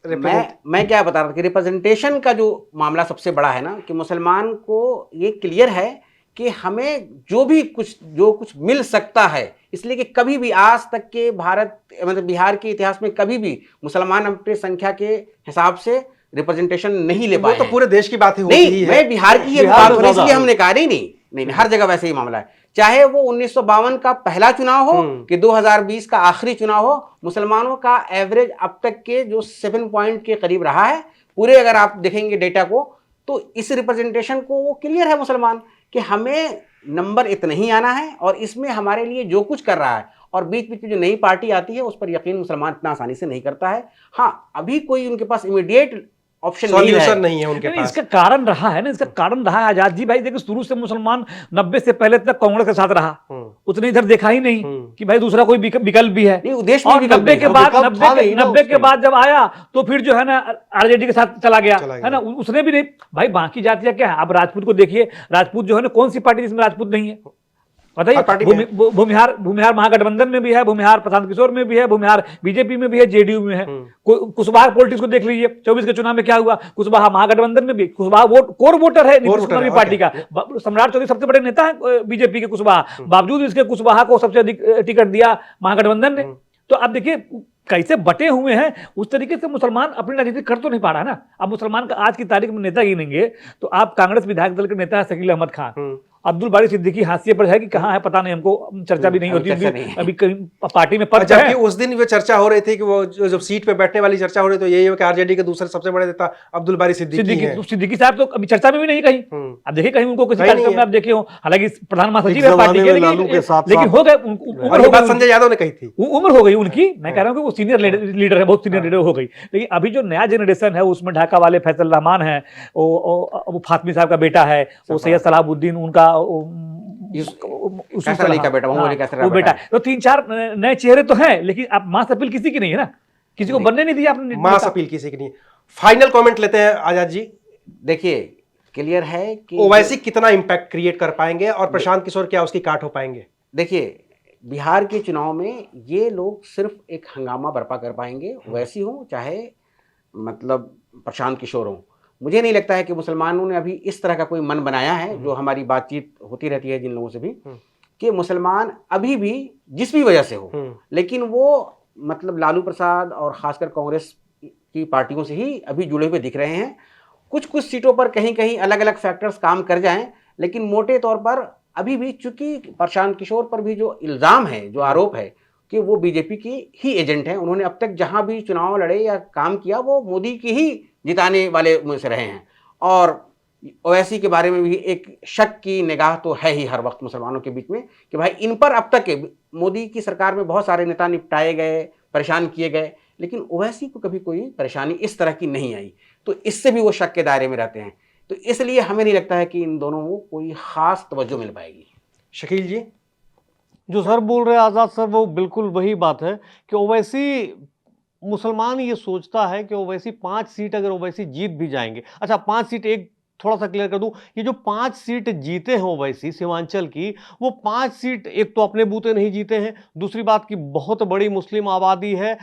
मैं क्या बता रहा था कि रिप्रेजेंटेशन का जो मामला सबसे बड़ा है ना, कि मुसलमान को ये क्लियर है कि हमें जो कुछ मिल सकता है, इसलिए कि कभी भी आज तक के भारत मतलब बिहार के इतिहास में कभी भी मुसलमान अपनी संख्या के हिसाब से रिप्रेजेंटेशन नहीं ले पाए। वो तो पूरे देश की बात होती नहीं, है। मैं बिहार की बात हो रही, इसलिए हमने कहा नहीं, हर जगह वैसे ही मामला है। चाहे वो 1952 का पहला चुनाव हो कि 2020 का आखिरी चुनाव हो, मुसलमानों का एवरेज अब तक के जो 7 पॉइंट के करीब रहा है पूरे, अगर आप देखेंगे डेटा को, तो इस रिप्रेजेंटेशन को वो क्लियर है मुसलमान कि हमें नंबर इतना ही आना है, और इसमें हमारे लिए जो कुछ कर रहा है, और बीच बीच में जो नई पार्टी आती है उस पर यकीन मुसलमान इतना आसानी से नहीं करता है। हाँ, अभी कोई उनके पास इमीडिएट ऑप्शन नहीं है उनके पास। इसका कारण रहा है ना, इसका कारण रहा है आजाद जी। भाई देखो, शुरू से मुसलमान 90 से पहले तक कांग्रेस के साथ रहा, उतने इधर देखा ही नहीं कि भाई दूसरा कोई विकल्प भी है। और 90 के बाद जब आया तो फिर जो है ना आरजेडी के साथ चला गया है ना, उसने भी नहीं। भाई बाकी जातियां क्या है, अब राजपूत को देखिए, राजपूत जो है ना, कौन सी पार्टी जिसमें राजपूत नहीं है बताइए? भूमिहार महागठबंधन में भी है, भूमिहार प्रशांत किशोर में भी है, भूमिहार बीजेपी में भी है, जेडीयू में है। कुशवाहा पॉलिटिक्स को देख लीजिए, 24 के चुनाव में क्या हुआ, कुशवाहा महागठबंधन में भी, कुशवाहा कोर वोटर है नीतीश कुमार की पार्टी का। सम्राट चौधरी सबसे बड़े नेता है बीजेपी के कुशवाहा, बावजूद इसके कुशवाहा को सबसे अधिक टिकट दिया महागठबंधन ने। तो अब देखिए कैसे बटे हुए हैं, उस तरीके से मुसलमान अपनी राजनीति कर तो नहीं पा रहा ना। अब मुसलमान का आज की तारीख में नेता गिनेंगे तो आप कांग्रेस विधायक दल के नेता है शकील अहमद खान, अब्दुल बारी सिद्दीकी हाशिए पर है कि कहाँ है पता नहीं, हमको चर्चा भी नहीं होती चर्चा उनकी, नहीं। अभी कहीं पार्टी में पद जबकि है। उस दिन वो चर्चा हो रही थी कि वो जब सीट पे बैठने वाली चर्चा हो रही, तो यही है कि आरजेडी के दूसरे सबसे बड़े नेता अब्दुल बारी सिद्दीकी हैं। सिद्दीकी साहब तो अभी चर्चा में भी नहीं कहीं। अब देखिए कहीं उनको किसी कहीं नहीं कार्यक्रम में है। आप देखे हो, हालांकि प्रधान महासचिव एक है पार्टी जमाने के, में लालू के साथ लेकिन साथ- हो गए और उम्र ये हो बात गई संजय यादव ने कही थी। उम्र हो गई उनकी, मैं कह रहा हूँ कि वो सीनियर लीडर है, बहुत सीनियर लीडर हो गई। लेकिन अभी जो नया जनरेशन है उसमें ढाका वाले फैसल रहमान है, वो फातमी साहब का बेटा है, वो सैयद सलाहुद्दीन उनका कैसर अली का बेटा, मोहम्मद अली कैसर का वो बेटा बेटा है। तो 3-4 नए चेहरे तो हैं, लेकिन आप मास अपील किसी की नहीं है ना, किसी को बनने नहीं दिया आपने मास अपील किसी की नहीं। फाइनल कमेंट लेते हैं आजाद जी। देखिए क्लियर है कि ओवैसी कितना इंपैक्ट क्रिएट कर पाएंगे और प्रशांत किशोर क्या उसकी काट हो पाएंगे? देखिए बिहार के चुनाव में ये लोग सिर्फ एक हंगामा बर्पा कर पाएंगे, वैसी हो चाहे मतलब प्रशांत किशोर हो। मुझे नहीं लगता है कि मुसलमानों ने अभी इस तरह का कोई मन बनाया है, जो हमारी बातचीत होती रहती है जिन लोगों से भी, कि मुसलमान अभी भी जिस भी वजह से हो, लेकिन वो मतलब लालू प्रसाद और खासकर कांग्रेस की पार्टियों से ही अभी जुड़े हुए दिख रहे हैं। कुछ कुछ सीटों पर कहीं कहीं अलग अलग फैक्टर्स काम कर जाएं, लेकिन मोटे तौर पर अभी भी, चूंकि प्रशांत किशोर पर भी जो इल्ज़ाम है, जो आरोप है कि वो बीजेपी की ही एजेंट हैं, उन्होंने अब तक जहां भी चुनाव लड़े या काम किया वो मोदी की ही जिताने वाले में से रहे हैं। और ओवैसी के बारे में भी एक शक की निगाह तो है ही हर वक्त मुसलमानों के बीच में कि भाई इन पर अब तक मोदी की सरकार में बहुत सारे नेता निपटाए गए, परेशान किए गए, लेकिन ओवैसी को कभी कोई परेशानी इस तरह की नहीं आई, तो इससे भी वो शक के दायरे में रहते हैं। तो इसलिए हमें नहीं लगता है कि इन दोनों को कोई खास तवज्जो मिल पाएगी। शकील जी, जो सर बोल रहे हैं आज़ाद सर, वो बिल्कुल वही बात है कि ओवैसी, मुसलमान ये सोचता है कि ओवैसी 5 सीट अगर ओवैसी जीत भी जाएंगे, अच्छा 5 सीट, एक थोड़ा सा क्लियर कर दूं, ये जो 5 सीट जीते हैं ओवैसी सीमांचल की, वो 5 सीट एक तो अपने बूते नहीं जीते हैं, दूसरी बात की बहुत बड़ी मुस्लिम आबादी है,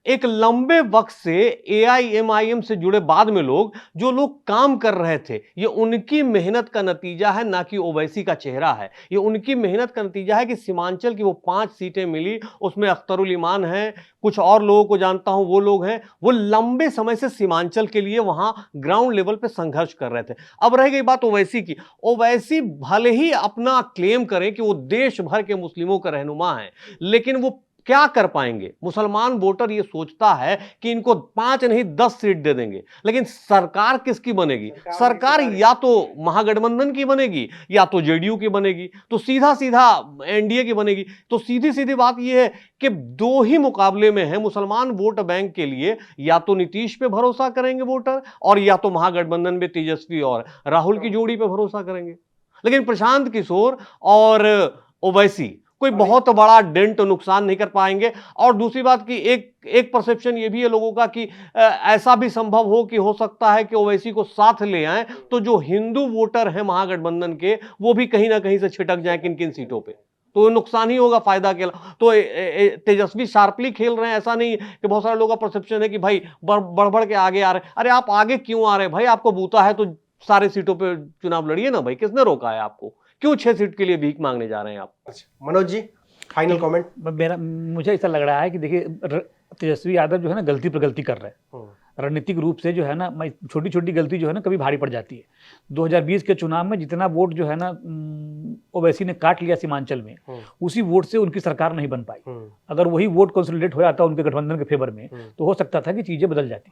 एक लंबे वक्त से AIMIM से जुड़े बाद में लोग, जो लोग काम कर रहे थे, ये उनकी मेहनत का नतीजा है, ना कि ओवैसी का चेहरा है। ये उनकी मेहनत का नतीजा है कि सीमांचल की वो 5 सीटें मिली, उसमें अख्तरुल ईमान है, कुछ और लोगों को जानता हूं, वो लोग हैं, वो लंबे समय से सीमांचल के लिए वहां ग्राउंड लेवल पे संघर्ष कर रहे थे। अब रह गई बात ओवैसी की, ओवैसी भले ही अपना क्लेम करें कि वो देश भर के मुस्लिमों का रहनुमा है, लेकिन वो क्या कर पाएंगे? मुसलमान वोटर ये सोचता है कि इनको 5 नहीं 10 सीट दे देंगे, लेकिन सरकार किसकी बनेगी? सरकार या तो महागठबंधन की बनेगी या तो JDU की बनेगी, तो सीधा सीधा NDA की बनेगी। तो सीधी सीधी बात यह है कि 2 ही मुकाबले में है मुसलमान वोट बैंक के लिए, या तो नीतीश पे भरोसा करेंगे वोटर, और या तो महागठबंधन में तेजस्वी और राहुल की जोड़ी पे भरोसा करेंगे। लेकिन प्रशांत किशोर और ओवैसी कोई बहुत बड़ा डेंट नुकसान नहीं कर पाएंगे। और दूसरी बात की एक परसेप्शन ये भी है लोगों का कि ऐसा भी संभव हो सकता है कि ओवैसी को साथ ले आए, तो जो हिंदू वोटर हैं महागठबंधन के, वो भी कहीं ना कहीं से छिटक जाए किन किन सीटों पे, तो नुकसान ही होगा, फायदा के। तो तेजस्वी शार्पली खेल रहे हैं, ऐसा नहीं कि बहुत सारे लोगों का परसेप्शन है कि भाई बढ़ के आगे आ रहे हैं। अरे आप आगे क्यों आ रहे हैं भाई? आपको बूता है तो सारे सीटों पे चुनाव लड़िए ना भाई, किसने रोका है आपको? क्यों 6 सीट के लिए भीख मांगने जा रहे हैं आप? अच्छा मनोज जी, फाइनल कमेंट। मुझे ऐसा लग रहा है कि देखिए तेजस्वी यादव जो है ना गलती पर गलती कर रहे हैं, रणनीतिक रूप से जो है ना, छोटी छोटी गलती जो है ना कभी भारी पड़ जाती है। 2020 के चुनाव में जितना वोट जो है ना ओवैसी ने काट लिया सीमांचल में, उसी वोट से उनकी सरकार नहीं बन पाई। अगर वही वोट कंसोलिडेट हो जाता उनके गठबंधन के फेवर में, तो हो सकता था कि चीजें बदल जाती।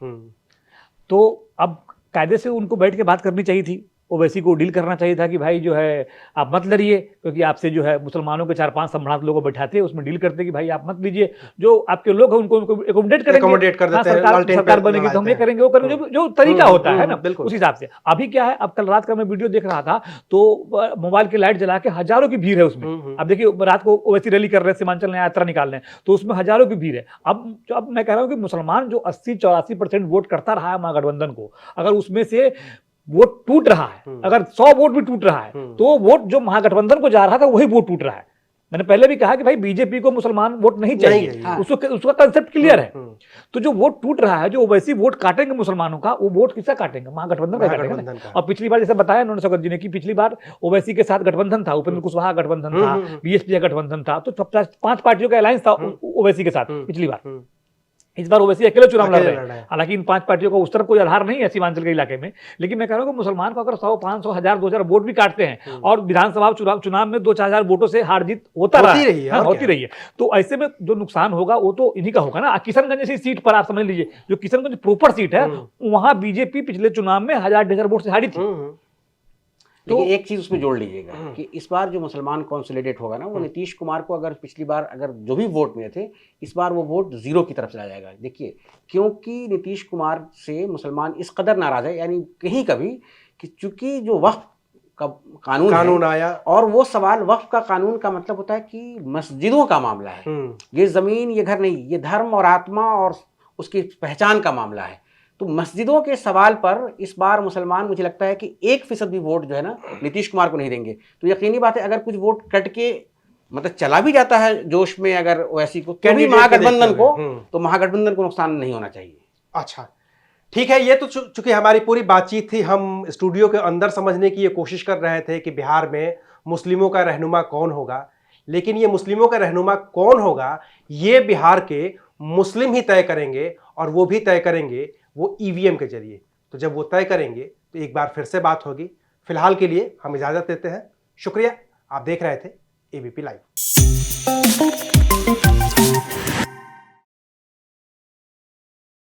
तो अब कायदे से उनको बैठ के बात करनी चाहिए थी, ओवैसी को डील करना चाहिए था कि भाई जो है आप मत लड़िए, क्योंकि आपसे जो है मुसलमानों के 4-5 सम्राट लोगों को बैठाते, उसमें डील करते कि भाई आप मत लीजिए, जो आपके लोग हैं उनको एकोमोडेट करेंगे, एकोमोडेट कर देते हैं, सरकार बनेगी तो हम ये करेंगे वो करेंगे, जो तरीका होता है ना बिल्कुल उस हिसाब से। अभी क्या है, अब कल रात का मैं वीडियो देख रहा था, तो मोबाइल की लाइट जला के हजारों की भीड़ है उसमें। अब देखिए रात को ओवैसी रैली कर रहे हैं, सीमांचल में यात्रा निकाल रहे हैं, तो उसमें हजारों की भीड़ है। अब मैं कह रहा हूँ कि मुसलमान जो 80-84% वोट करता रहा है महागठबंधन को, अगर उसमें से वोट टूट रहा है, अगर 100 वोट भी टूट रहा है, तो वोट जो महागठबंधन को जा रहा था वही वोट टूट रहा है। मैंने पहले भी कहा कि भाई बीजेपी को मुसलमान वोट नहीं चाहिए, उसका कंसेप्ट क्लियर है। तो जो वोट टूट रहा है, जो ओवैसी वोट काटेंगे मुसलमानों का, वो वोट किसका काटेंगे? महागठबंधन का काटेंगे। और पिछली बार जैसे बताया उन्होंने शौकत जी ने कि पिछली बार ओवैसी के साथ गठबंधन था, उपेंद्र कुशवाहा गठबंधन था, BSP का गठबंधन था, तो 5 पार्टियों का अलायंस था ओवैसी के साथ पिछली बार। इस बार ओवैसी अकेले चुनाव लड़ अकेले रहे लड़ हैं। रहे हैं। हालांकि इन 5 पार्टियों का उस तरफ कोई आधार नहीं है सीमांचल के इलाके में, लेकिन मैं कह रहा हूँ कि मुसलमान को अगर 100, 500, 1000, 2000 वोट भी काटते हैं और विधानसभा चुनाव में 2-4000 वोटों से हार जीत होता होती रहा रही है, हाँ, और होती क्या? रही है, तो ऐसे में जो नुकसान होगा वो तो इन्हीं का होगा ना। किशनगंज जैसी सीट पर आप समझ लीजिए, जो किशनगंज प्रॉपर सीट है, वहां बीजेपी पिछले चुनाव में 1000-1500 वोट से हारी थी। लेकिन एक चीज उसमें जोड़ लीजिएगा कि इस बार जो मुसलमान कॉन्सोलिडेट होगा ना, वो नीतीश कुमार को अगर पिछली बार अगर जो भी वोट मिले थे, इस बार वो वोट जीरो की तरफ चला जाएगा। देखिए, क्योंकि नीतीश कुमार से मुसलमान इस कदर नाराज है, यानी कहीं कभी कि चूंकि जो वक्फ का कानून है, आया और वो सवाल वक्फ का कानून का मतलब होता है कि मस्जिदों का मामला है। ये जमीन, ये घर नहीं, ये धर्म और आत्मा और उसकी पहचान का मामला है। तो मस्जिदों के सवाल पर इस बार मुसलमान, मुझे लगता है कि 1% भी वोट जो है ना नीतीश कुमार को नहीं देंगे। तो यकीनी बात है, अगर कुछ वोट कट के मतलब चला भी जाता है जोश में अगर ओवैसी को, तो भी महागठबंधन को नुकसान नहीं होना चाहिए। अच्छा, ठीक है। ये तो चूंकि हमारी पूरी बातचीत थी, हम स्टूडियो के अंदर समझने की ये कोशिश कर रहे थे कि बिहार में मुस्लिमों का रहनुमा कौन होगा, लेकिन ये मुस्लिमों का रहनुमा कौन होगा ये बिहार के मुस्लिम ही तय करेंगे, और वो भी तय करेंगे वो ईवीएम के जरिए। तो जब वो तय करेंगे तो एक बार फिर से बात होगी। फिलहाल के लिए हम इजाजत देते हैं। शुक्रिया, आप देख रहे थे एबीपी लाइव।